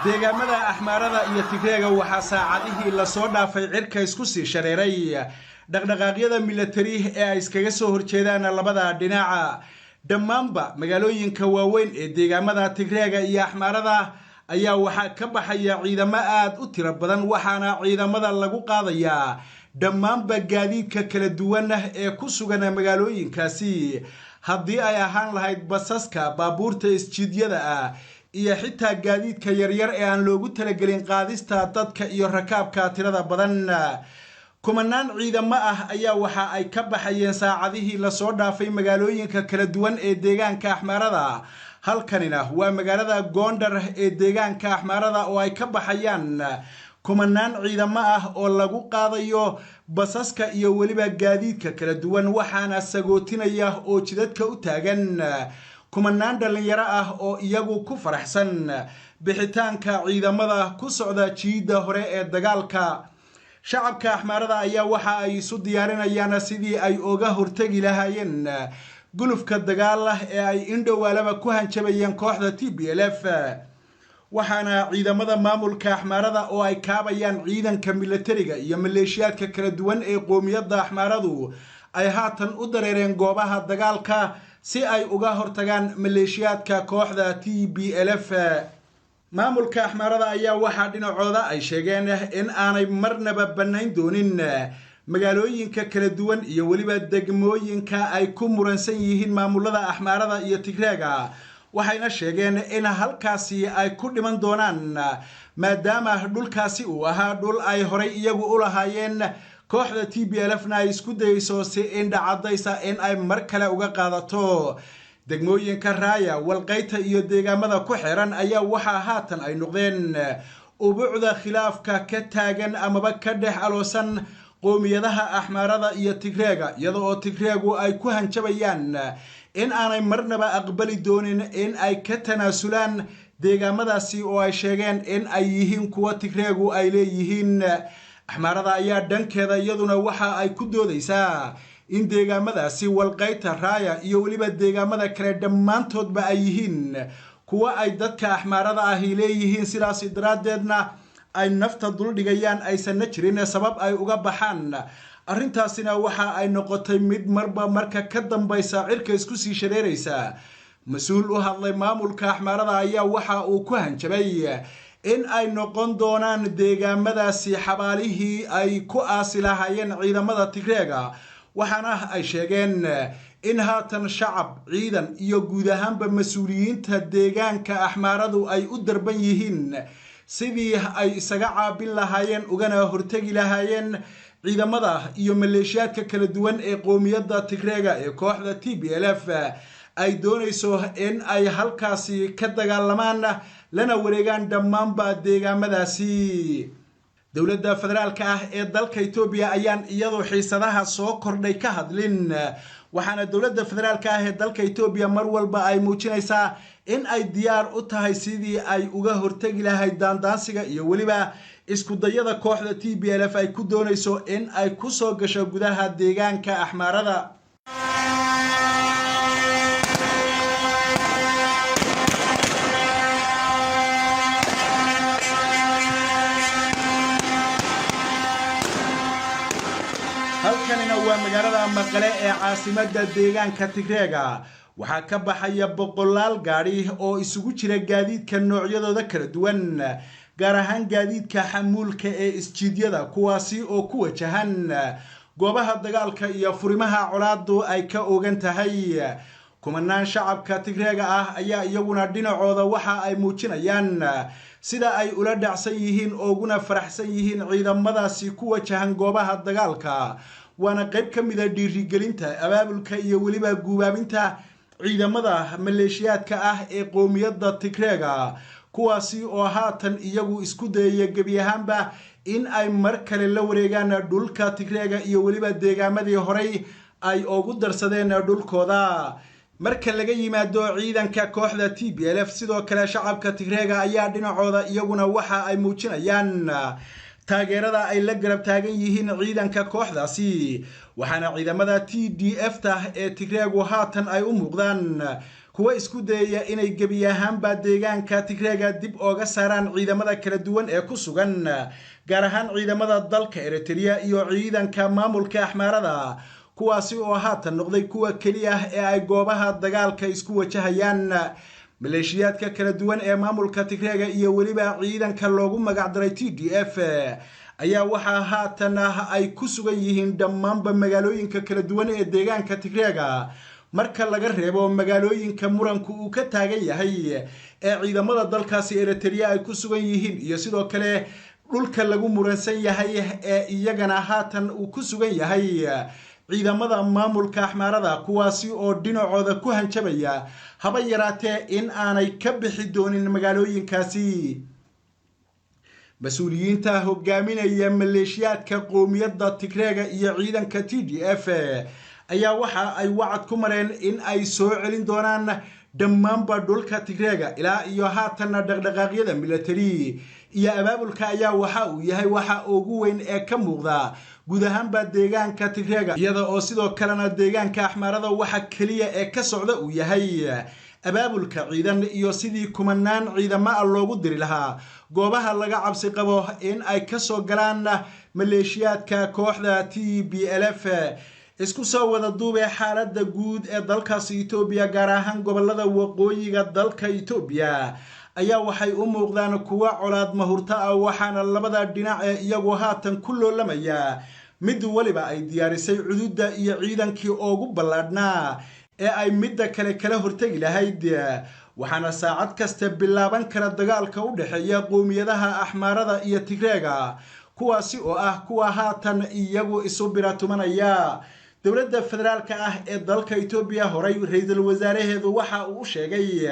deegaamada axmaarada iyo tigreega waxaa saacadihii la soo dhaafay cirka isku sii shareeray dhaqdhaqaaqyada military ee ay iskaga soo horjeedaan labada dhinaca dhammaanba magaalooyinka waaweyn ee deegaamada tigreega iyo axmaarada ayaa waxaa ka baxaya ciidamo aad u tiro badan waxaana ciidamada lagu qaadayaa dhammaanba gaadiidka kala duwan ee ku sugan magaalooyinkaasi haddii ay ahaan lahayd basaska baabuurta isjiidyada ah iyo xitaa gaadiidka yaryar ee aan loogu talagelin qaadista dadka iyo rakaabka tirada badan kumanaan ciidamo ah ayaa waxa ay ka baxayeen saacadihii la soo dhaafay magaalooyinka kala duwan ee deegaanka axmaarada halkanina waa magaalada Gondar ee deegaanka axmaarada oo ay ka baxayaan kumanaan ciidamo ah oo lagu qaadayo basaska iyo waliba gaadiidka kala duwan waxaana sagootinaya oo jidadka u taagan kumanaan dhalinyaro ah oo iyagu ku faraxsan bixitaanka ciidamada ku socda jiida hore ee dagaalka shacabka axmaarada ayaa waxa ay isu diyaarinayaan sidii ay uga hortagi lahaayeen gulufka dagaal ee ay indhowaalaba ku hanjabayeen kooxda TPLF waxaana ciidamada maamulka axmaarada oo ay kaabayaan ciidanka militariga iyo maleeshiyaadka kala duwan ee qoomiyadda axmaaradu ay haatan u dareereen goobaha dagaalka si ay uga hortagaan maleeshiyaadka kooxda TPLF maamulka axmaarada ayaa waxaa dhinacooda ay sheegeen in aanay marnaba banayn doonin magaalooyinka kala duwan iyo waliba degmooyinka ay ku muransan yihiin maamulada axmaarada iyo tigreega waxayna sheegeen in halkaasi ay ku dhiman doonaan maadaama dhulkaasi uu ahaa dhul ay horay iyagu u lahaayeen kooxda TPLFna ay isku dayayso si indhacadaysa in ay mar kale uga qaadato degmooyinka raaya walqayta iyo deegaamada ku xiran ayaa waxaa haatan ay noqdeen ubuucda khilaafka ka taagan amaba ka dhex aloosan qoomiyadaha axmaarada iyo tigreega iyada oo tigreegu ay ku hanjabayaan in aanay marnaba aqbali doonin in ay ka tanaasulaan deegaamadaasi oo ay sheegeen in ay yihiin kuwa tigreegu ay leeyihiin axmaarada ayaa dhankeeda iyaduna waxa ay ku doodaysaa in deegaamadaasi walqayta raaya iyo waliba deegaamada kale dhammaantoodba ay yihiin kuwa ay dadka axmaarada ahi leeyihiin sidaas daraaddeedna ay nafta duldhigayaan aysanna jirin sabab ay uga baxaan arrintaasina waxa ay noqotay mid marba marka ka dambaysa cirka isku sii shareeraysa mas-uul u hadlay maamulka axmaarada ayaa waxa uu ku hanjabay in ay noqon doonaan deegaamadaasi xabaalihii ay ku aasi lahaayeen ciidamada tigreega waxaana ay sheegeen in haatan shacab ciidan iyo guud ahaanba mas-uuliyiinta deegaanka axmaaradu ay u darban yihiin sidii ay isaga caabin lahaayeen ugana hortagi lahaayeen ciidamada iyo maleeshiyaadka kala duwan ee qoomiyadda tigreega ee kooxda TPLF ay doonayso in ay halkaasi ka dagaalamaan lana wareegaan dhammaanba deegaamadaasi dowladda federaalka ah ee dalka Itoobiya ayaan iyadoo xiisadaha soo kordhay ka hadlin waxaana dowladda federaalka ah ee dalka Itoobiya mar walba ay muujinaysaa in ay diyaar u tahay sidii ay uga hortagi lahayd daandaansiga iyo waliba isku dayada kooxda TPLF ay ku doonayso in ay ku soo gasho gudaha deegaanka axmaarada halkanina waa magaalada Maqale ee caasimadda deegaanka Tigreega waxaa ka baxaya boqolaal gaari oo isugu jira gaadiidka noocyadooda kala duwan gaar ahaan gaadiidka xamuulka ee isjiidyada kuwaasi oo ku wajahan goobaha dagaalka iyo furimaha colaadu ay ka ogan tahay kumanaan shacabka Tigreega ah ayaa iyaguna dhinacooda waxa ay muujinayaan sida ay ula dhacsan yihiin ooguna faraxsan yihiin ciidamadaasi ku wajahan goobaha dagaalka waana qayb ka mid ah dhiirigelinta abaabulka iyo waliba guubaabinta ciidamada maleeshiyaadka ah ee qoomiyadda Tigreega kuwaasi oo haatan iyagu isku dayaya gebi ahaanba in ay mar kale la wareegaan dhulka Tigreega iyo waliba deegaamadii horay ay ugu darsadeen dhulkooda marka laga yimaado ciidanka kooxda TPLF sidoo kale shacabka Tigreega ayaa dhinacooda iyaguna waxa ay muujinayaan taageerada ay la garab taagan yihiin ciidanka kooxdaasi waxaana ciidamada TDF ta ee Tigreegu haatan ay u muuqdaan kuwa isku dayaya inay gebi ahaanba deegaanka Tigreega dib ooga saaraan ciidamada kala duwan ee ku sugan gaar ahaan ciidamada dalka Eritrea iyo ciidanka maamulka Axmaarada kuwaasi oo haatan noqday kuwa kaliya ee ay goobaha dagaalka isku wajahayaan maleeshiyaadka kala duwan ee maamulka Tigreega iyo waliba ciidanka loogu magac daray TDF ayaa waxa haatan ay ku sugan yihiin dhammaanba magaalooyinka kala duwan ee deegaanka Tigreega marka laga reebo magaalooyinka muranku uu ka taagan yahay ee ciidamada dalkaasi Eritrea ay ku sugan yihiin iyo sidoo kale dhulka lagu muransan yahay ee iyagana haatan uu ku sugan yahay ciidamada maamulka Axmaarada kuwaasi oo dhinacooda ku hanjabaya haba yaraatee in aanay ka bixi doonin magaalooyinkaasi mas'uuliyiinta hogaaminaya maleeshiyaadka qoomiyadda Tigreega iyo ciidanka TDF ayaa waxa ay wacad ku mareen in ay soo celin doonaan dhammaanba dhulka Tigreega ilaa iyo haatan dhaqdhaqaaqyada military iyo abaabulka ayaa waxa uu yahay waxa ugu weyn ee ka muuqda guud ahaanba deegaanka Tigreega iyada oo sidoo kalena deegaanka Axmaarada waxa kaliya ee ka socda uu yahay abaabulka ciidan iyo sidii kumanaan ciidamo loogu diri lahaa goobaha laga cabsi qabo in ay ka soo galaan maleeshiyaadka kooxda TPLF isku soo wada duubay xaaladda guud ee dalkaasi Itoobiya gaar ahaan gobolada waqooyiga dalka Itoobiya ayaa waxay u muuqdaan kuwa colaad mahurta ah waxaana labada dhinac ee iyagu haatan ku loolamaya mid waliba ay diyaarisay cududda iyo ciidankii ugu ballaadhnaa ee ay midda kale kala hortagi lahayd waxaana saacad kasta bilaaban kara dagaalka u dhaxeeya qoomiyadaha Axmaarada iyo Tigreega kuwaasi oo ah kuwa haatan iyagu isu biratumanaya dowladda federaalka ah ee dalka Itoobiya horay ra'iisul wasaaraheedu waxa uu sheegay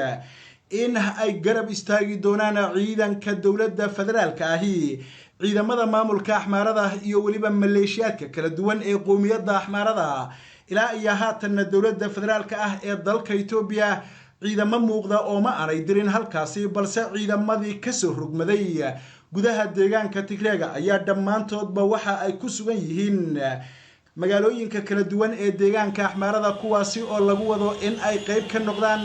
in ay garab istaagi doonaan ciidanka dowladda federaalka ahi ciidamada maamulka Axmaarada iyo waliba maleeshiyaadka kala duwan ee qoomiyadda Axmaarada ilaa iyo haatan dowladda federaalka ah ee dalka Itoobiya ciidamo muuqda oo ma aanay dirin halkaasi balse ciidamadii ka soo rogmaday gudaha deegaanka Tigreega ayaa dhammaantoodba waxa ay ku sugan yihiin magaalooyinka kala duwan ee deegaanka Axmaarada kuwaasi oo lagu wado in ay qayb ka noqdaan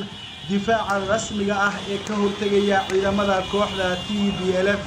difaaca rasmiga ah ee ka hortagaya ciidamada kooxda TPLF